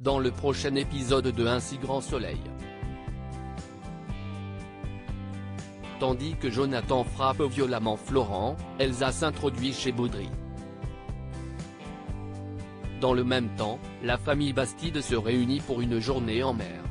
dans le prochain épisode de Un si grand soleil. Tandis que Jonathan frappe violemment Florent, Elsa s'introduit chez Baudry. Dans le même temps, la famille Bastide se réunit pour une journée en mer.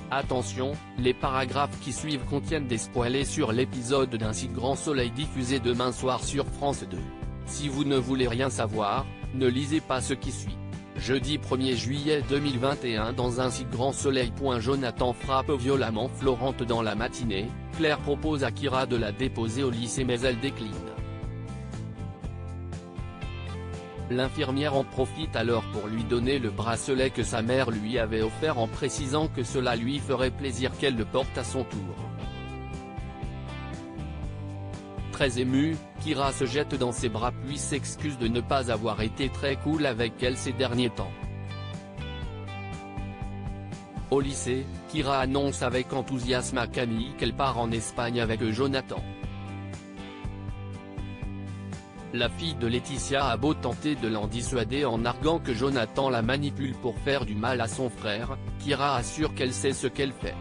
Attention, les paragraphes qui suivent contiennent des spoilers sur l'épisode d'Un si grand soleil diffusé demain soir sur France 2. Si vous ne voulez rien savoir, ne lisez pas ce qui suit. Jeudi 1er juillet 2021 dans Un si grand soleil. Jonathan frappe violemment Florent dans la matinée, Claire propose à Kyra de la déposer au lycée mais elle décline. L'infirmière en profite alors pour lui donner le bracelet que sa mère lui avait offert en précisant que cela lui ferait plaisir qu'elle le porte à son tour. Très émue, Kyra se jette dans ses bras puis s'excuse de ne pas avoir été très cool avec elle ces derniers temps. Au lycée, Kyra annonce avec enthousiasme à Camille qu'elle part en Espagne avec Jonathan. La fille de Laetitia a beau tenter de l'en dissuader en arguant que Jonathan la manipule pour faire du mal à son frère, Kyra assure qu'elle sait ce qu'elle fait.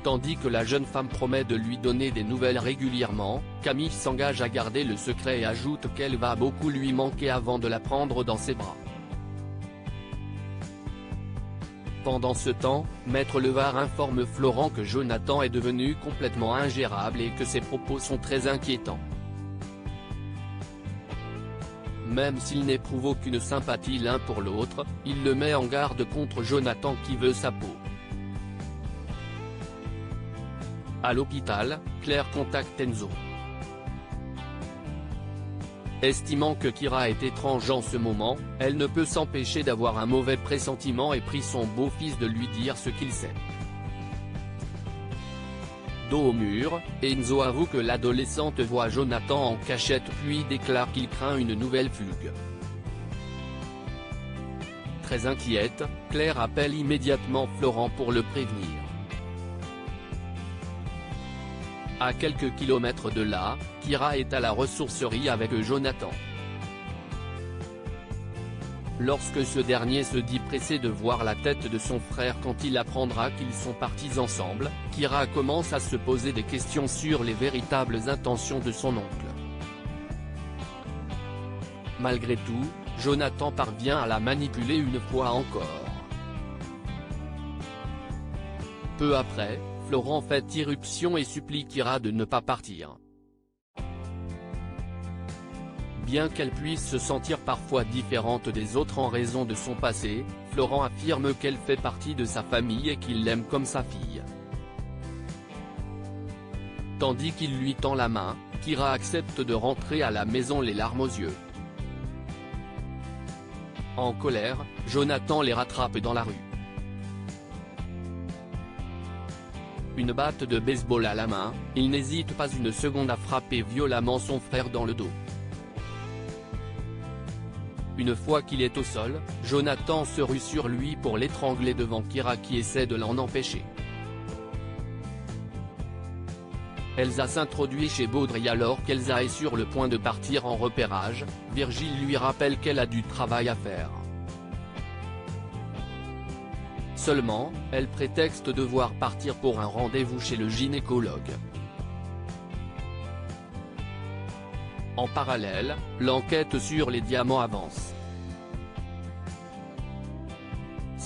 Tandis que la jeune femme promet de lui donner des nouvelles régulièrement, Camille s'engage à garder le secret et ajoute qu'elle va beaucoup lui manquer avant de la prendre dans ses bras. Pendant ce temps, Maître Levard informe Florent que Jonathan est devenu complètement ingérable et que ses propos sont très inquiétants. Même s'il n'éprouve aucune sympathie l'un pour l'autre, il le met en garde contre Jonathan qui veut sa peau. À l'hôpital, Claire contacte Enzo. Estimant que Kyra est étrange en ce moment, elle ne peut s'empêcher d'avoir un mauvais pressentiment et prie son beau-fils de lui dire ce qu'il sait. Dos au mur, Enzo avoue que l'adolescente voit Jonathan en cachette puis déclare qu'il craint une nouvelle fugue. Très inquiète, Claire appelle immédiatement Florent pour le prévenir. À quelques kilomètres de là, Kyra est à la ressourcerie avec Jonathan. Lorsque ce dernier se dit pressé de voir la tête de son frère quand il apprendra qu'ils sont partis ensemble, Kyra commence à se poser des questions sur les véritables intentions de son oncle. Malgré tout, Jonathan parvient à la manipuler une fois encore. Peu après, Florent fait irruption et supplie Kyra de ne pas partir. Bien qu'elle puisse se sentir parfois différente des autres en raison de son passé, Florent affirme qu'elle fait partie de sa famille et qu'il l'aime comme sa fille. Tandis qu'il lui tend la main, Kyra accepte de rentrer à la maison les larmes aux yeux. En colère, Jonathan les rattrape dans la rue. Une batte de baseball à la main, il n'hésite pas une seconde à frapper violemment son frère dans le dos. Une fois qu'il est au sol, Jonathan se rue sur lui pour l'étrangler devant Kyra qui essaie de l'en empêcher. Elsa s'introduit chez Baudry alors qu'Elsa est sur le point de partir en repérage, Virgile lui rappelle qu'elle a du travail à faire. Seulement, elle prétexte devoir partir pour un rendez-vous chez le gynécologue. En parallèle, l'enquête sur les diamants avance.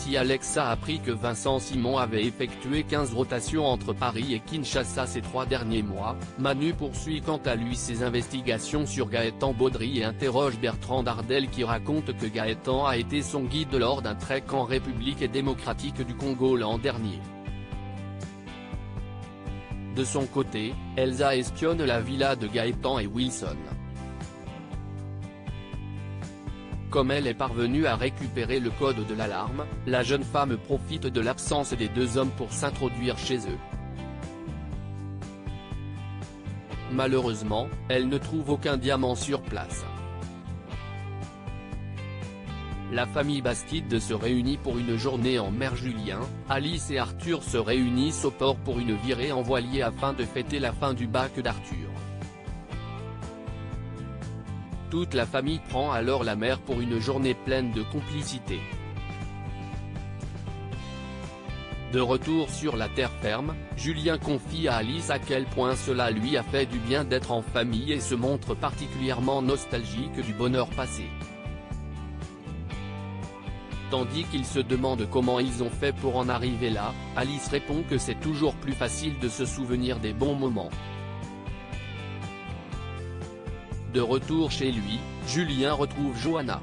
Si Alexa a appris que Vincent Simon avait effectué 15 rotations entre Paris et Kinshasa ces 3 derniers mois, Manu poursuit quant à lui ses investigations sur Gaëtan Baudry et interroge Bertrand Dardel qui raconte que Gaëtan a été son guide lors d'un trek en République démocratique du Congo l'an dernier. De son côté, Elsa espionne la villa de Gaëtan et Wilson. Comme elle est parvenue à récupérer le code de l'alarme, la jeune femme profite de l'absence des deux hommes pour s'introduire chez eux. Malheureusement, elle ne trouve aucun diamant sur place. La famille Bastide se réunit pour une journée en mer. Julien, Alice et Arthur se réunissent au port pour une virée en voilier afin de fêter la fin du bac d'Arthur. Toute la famille prend alors la mer pour une journée pleine de complicité. De retour sur la terre ferme, Julien confie à Alice à quel point cela lui a fait du bien d'être en famille et se montre particulièrement nostalgique du bonheur passé. Tandis qu'il se demande comment ils ont fait pour en arriver là, Alice répond que c'est toujours plus facile de se souvenir des bons moments. De retour chez lui, Julien retrouve Johanna.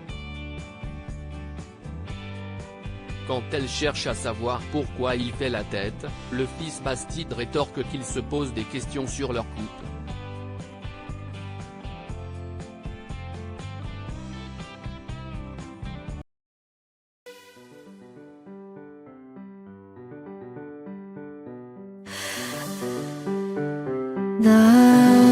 Quand elle cherche à savoir pourquoi il fait la tête, le fils Bastide rétorque qu'il se pose des questions sur leur couple. 나